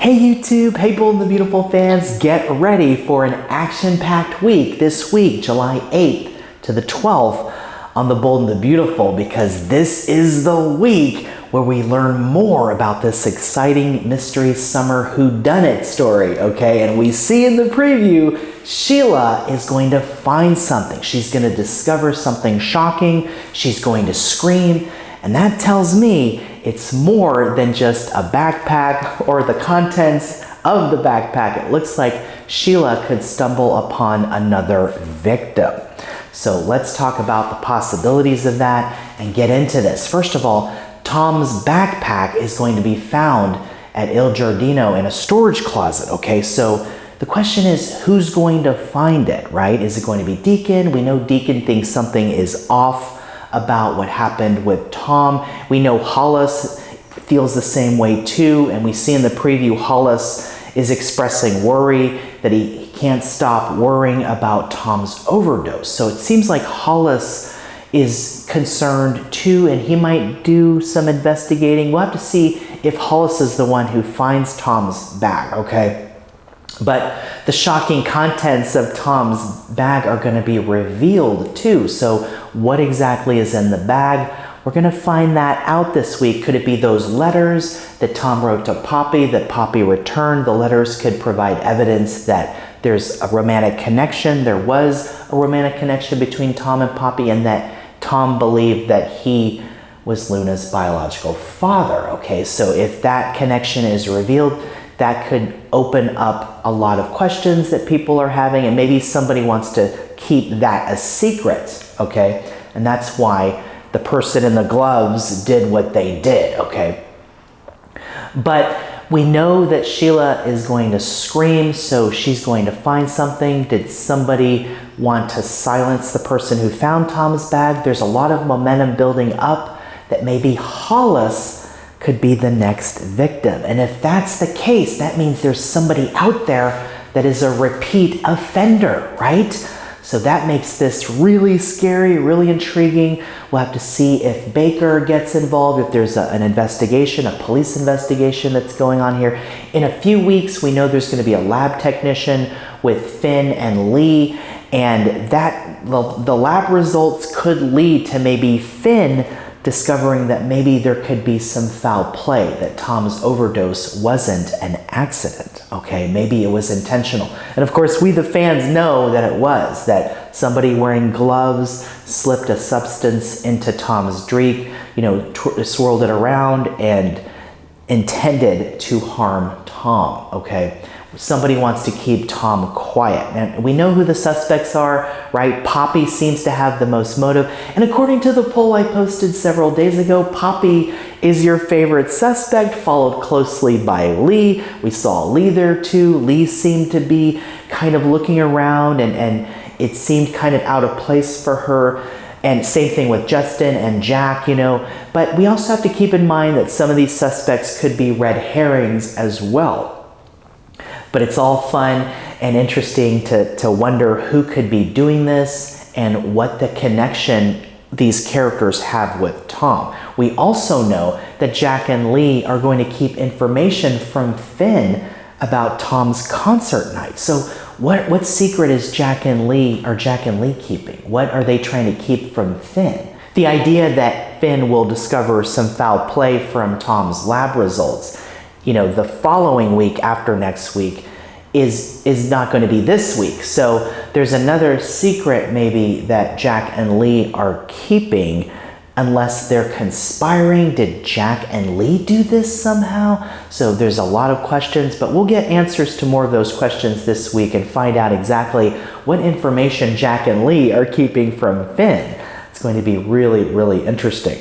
Hey YouTube, hey Bold and the Beautiful fans, get ready for an action-packed week this week, July 8th to the 12th on the Bold and the Beautiful, because this is the week where we learn more about this exciting mystery summer whodunit story, okay? And we see in the preview, Sheila is going to find something. She's going to discover something shocking. She's going to scream. And that tells me it's more than just a backpack or the contents of the backpack. It looks like Sheila could stumble upon another victim. So let's talk about the possibilities of that and get into this. First of all, Tom's backpack is going to be found at Il Giardino in a storage closet, okay? So the question is, who's going to find it, right? Is it going to be Deacon? We know Deacon thinks something is off about what happened with Tom. We know Hollis feels the same way too, and we see in the preview Hollis is expressing worry that he can't stop worrying about Tom's overdose. So it seems like Hollis is concerned too, and he might do some investigating. We'll have to see if Hollis is the one who finds Tom's bag, okay? But the shocking contents of Tom's bag are going to be revealed too. So what exactly is in the bag? We're going to find that out this week. Could it be those letters that Tom wrote to Poppy that Poppy returned? The letters could provide evidence that there's a romantic connection. There was a romantic connection between Tom and Poppy, and that Tom believed that he was Luna's biological father. Okay, so if that connection is revealed, that could open up a lot of questions that people are having, and maybe somebody wants to keep that a secret, okay? And that's why the person in the gloves did what they did, okay? But we know that Sheila is going to scream, so she's going to find something. Did somebody want to silence the person who found Tom's bag? There's a lot of momentum building up that maybe Hollis could be the next victim. And if that's the case, that means there's somebody out there that is a repeat offender, right? So that makes this really scary, really intriguing. We'll have to see if Baker gets involved, if there's an investigation, a police investigation that's going on here. In a few weeks, we know there's going to be a lab technician with Finn and Lee, and that the lab results could lead to maybe Finn discovering that maybe there could be some foul play, that Tom's overdose wasn't an accident, okay? Maybe it was intentional. And of course, we the fans know that it was, that somebody wearing gloves slipped a substance into Tom's drink, you know, swirled it around and intended to harm Tom, okay? Somebody wants to keep Tom quiet. And we know who the suspects are, right? Poppy seems to have the most motive. And according to the poll I posted several days ago, Poppy is your favorite suspect, followed closely by Lee. We saw Lee there too. Lee seemed to be kind of looking around, and it seemed kind of out of place for her. And same thing with Justin and Jack, you know. But we also have to keep in mind that some of these suspects could be red herrings as well. But it's all fun and interesting to wonder who could be doing this and what the connection these characters have with Tom. We also know that Jack and Lee are going to keep information from Finn about Tom's concert night. So what secret is Jack and Lee keeping? What are they trying to keep from Finn? The idea that Finn will discover some foul play from Tom's lab results, you know, the following week after next week is not going to be this week. So there's another secret maybe that Jack and Lee are keeping, unless they're conspiring. Did Jack and Lee do this somehow? So there's a lot of questions, but we'll get answers to more of those questions this week and find out exactly what information Jack and Lee are keeping from Finn. It's going to be really, really interesting.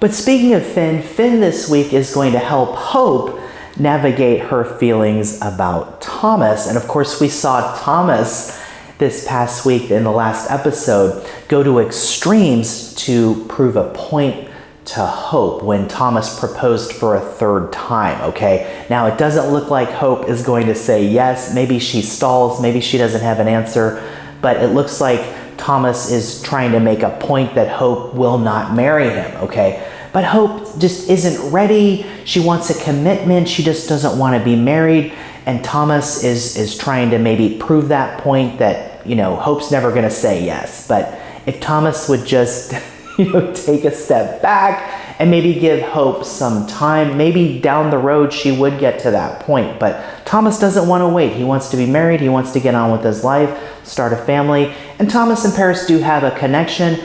But speaking of Finn, Finn this week is going to help Hope navigate her feelings about Thomas. And of course, we saw Thomas this past week in the last episode go to extremes to prove a point to Hope when Thomas proposed for a third time, okay? Now, it doesn't look like Hope is going to say yes. Maybe she stalls, maybe she doesn't have an answer, but it looks like Thomas is trying to make a point that Hope will not marry him, okay? but Hope just isn't ready. She wants a commitment. She just doesn't want to be married. And Thomas is trying to maybe prove that point that, Hope's never going to say yes. But if Thomas would just, take a step back and maybe give Hope some time, maybe down the road she would get to that point. But Thomas doesn't want to wait. He wants to be married. He wants to get on with his life, start a family. And Thomas and Paris do have a connection.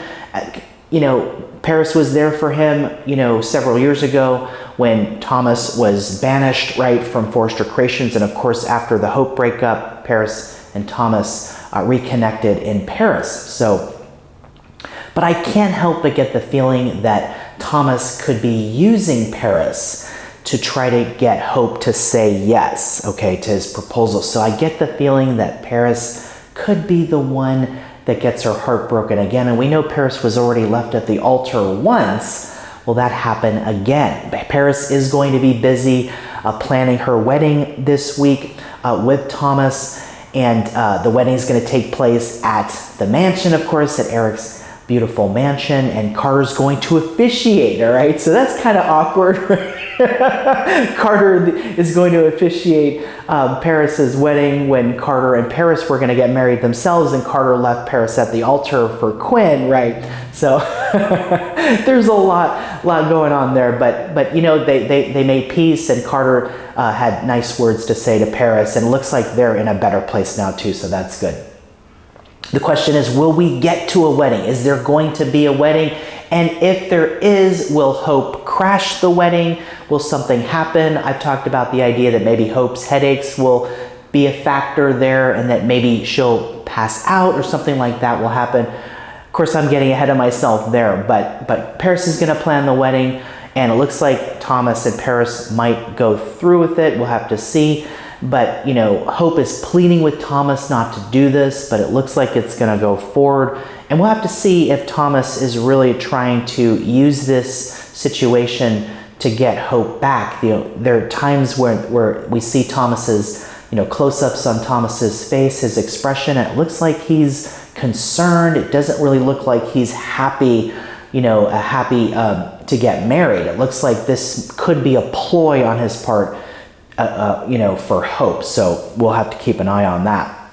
Paris was there for him, several years ago when Thomas was banished, right, from Forrester Creations. And of course, after the Hope breakup, Paris and Thomas reconnected in Paris. But I can't help but get the feeling that Thomas could be using Paris to try to get Hope to say yes, okay, to his proposal. So I get the feeling that Paris could be the one that gets her heart broken again. And we know Paris was already left at the altar once. Will that happen again? Paris is going to be busy planning her wedding this week with Thomas. And the wedding is going to take place at the mansion, of course, at Eric's beautiful mansion. And Carter's going to officiate, all right? So that's kind of awkward. Carter is going to officiate Paris's wedding when Carter and Paris were going to get married themselves, and Carter left Paris at the altar for Quinn, right? So there's a lot going on there, but they made peace, and Carter had nice words to say to Paris, and it looks like they're in a better place now too, so that's good. The question is, will we get to a wedding? Is there going to be a wedding? And if there is, will Hope crash the wedding? Will something happen? I've talked about the idea that maybe Hope's headaches will be a factor there, and that maybe she'll pass out or something like that will happen. Of course, I'm getting ahead of myself there, but Paris is going to plan the wedding, and it looks like Thomas and Paris might go through with it. We'll have to see. But, Hope is pleading with Thomas not to do this, but it looks like it's going to go forward. And we'll have to see if Thomas is really trying to use this situation to get Hope back. There are times where we see Thomas's, close-ups on Thomas's face, his expression, and it looks like he's concerned. It doesn't really look like he's happy, to get married. It looks like this could be a ploy on his part, for Hope. So we'll have to keep an eye on that.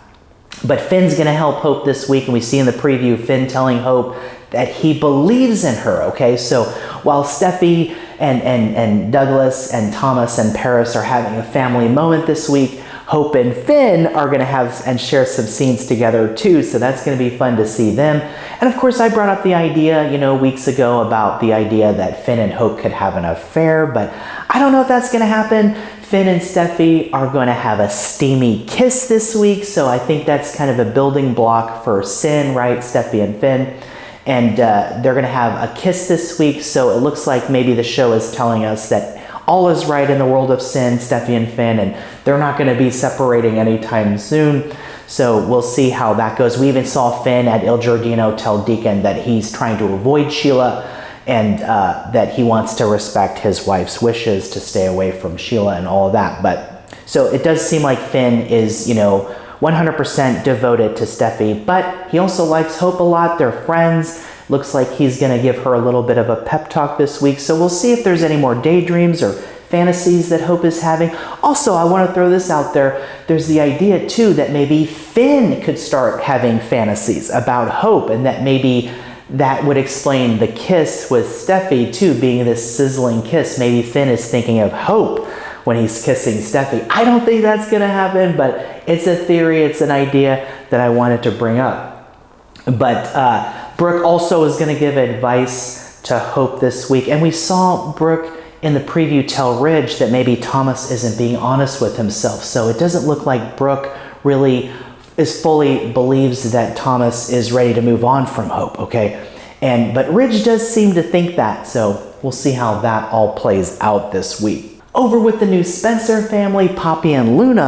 But Finn's going to help Hope this week, and we see in the preview Finn telling Hope that he believes in her, okay? So while Steffi and Douglas and Thomas and Paris are having a family moment this week, Hope and Finn are going to have and share some scenes together too, so that's going to be fun to see them. And of course, I brought up the idea, weeks ago about the idea that Finn and Hope could have an affair, but I don't know if that's going to happen. Finn and Steffi are going to have a steamy kiss this week, so I think that's kind of a building block for Sin, right? Steffi and Finn. And they're going to have a kiss this week, so it looks like maybe the show is telling us that all is right in the world of Sin, Steffi and Finn, and they're not going to be separating anytime soon. So we'll see how that goes. We even saw Finn at Il Giardino tell Deacon that he's trying to avoid Sheila, and that he wants to respect his wife's wishes to stay away from Sheila and all of that. But so it does seem like Finn is, 100% devoted to Steffi, but he also likes Hope a lot. They're friends. Looks like he's going to give her a little bit of a pep talk this week. So we'll see if there's any more daydreams or fantasies that Hope is having. Also, I want to throw this out there. There's the idea too that maybe Finn could start having fantasies about Hope, and that maybe that would explain the kiss with Steffi too, being this sizzling kiss. Maybe Finn is thinking of Hope when he's kissing Steffi. I don't think that's going to happen, but it's a theory, it's an idea that I wanted to bring up. But Brooke also is going to give advice to Hope this week. And we saw Brooke in the preview tell Ridge that maybe Thomas isn't being honest with himself. So it doesn't look like Brooke really fully believes that Thomas is ready to move on from Hope, okay? But Ridge does seem to think that, so we'll see how that all plays out this week. Over with the new Spencer family, Poppy and Luna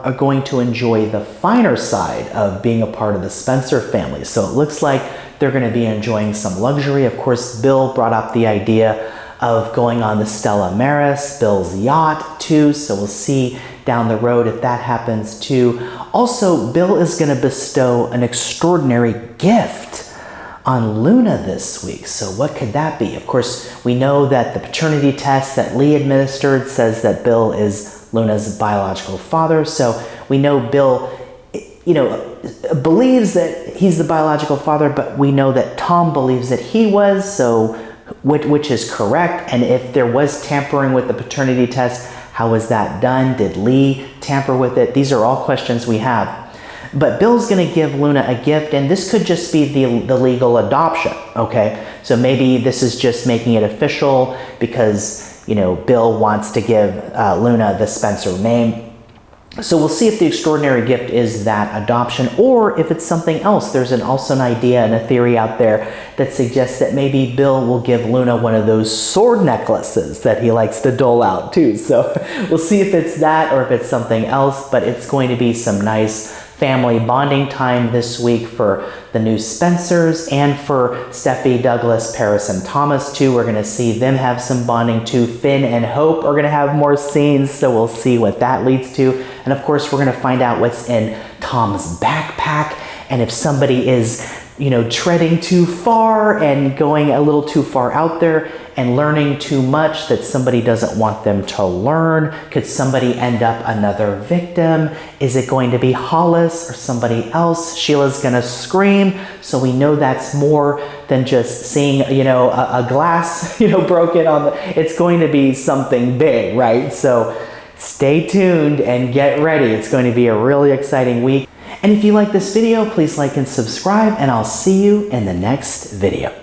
are going to enjoy the finer side of being a part of the Spencer family. So it looks like they're going to be enjoying some luxury. Of course, Bill brought up the idea of going on the Stella Maris, Bill's yacht too. So we'll see down the road if that happens too. Also, Bill is going to bestow an extraordinary gift on Luna this week. So what could that be? Of course, we know that the paternity test that Lee administered says that Bill is Luna's biological father. So we know Bill, believes that he's the biological father, but we know that Tom believes that he was. So which is correct? And if there was tampering with the paternity test, how was that done? Did Lee tamper with it? These are all questions we have. But Bill's going to give Luna a gift, and this could just be the legal adoption, okay? So maybe this is just making it official because, Bill wants to give Luna the Spencer name. So we'll see if the extraordinary gift is that adoption or if it's something else. There's also an idea and a theory out there that suggests that maybe Bill will give Luna one of those sword necklaces that he likes to dole out too. So we'll see if it's that or if it's something else, but it's going to be some nice family bonding time this week for the new Spencers and for Steffi, Douglas, Paris, and Thomas too. We're going to see them have some bonding too. Finn and Hope are going to have more scenes, so we'll see what that leads to. And of course, we're going to find out what's in Tom's backpack and if somebody is, treading too far and going a little too far out there and learning too much that somebody doesn't want them to learn. Could somebody end up another victim? Is it going to be Hollis or somebody else? Sheila's gonna scream, so we know that's more than just seeing, a glass, broken on the, it's going to be something big, right? So stay tuned and get ready. It's going to be a really exciting week. And if you like this video, please like and subscribe, and I'll see you in the next video.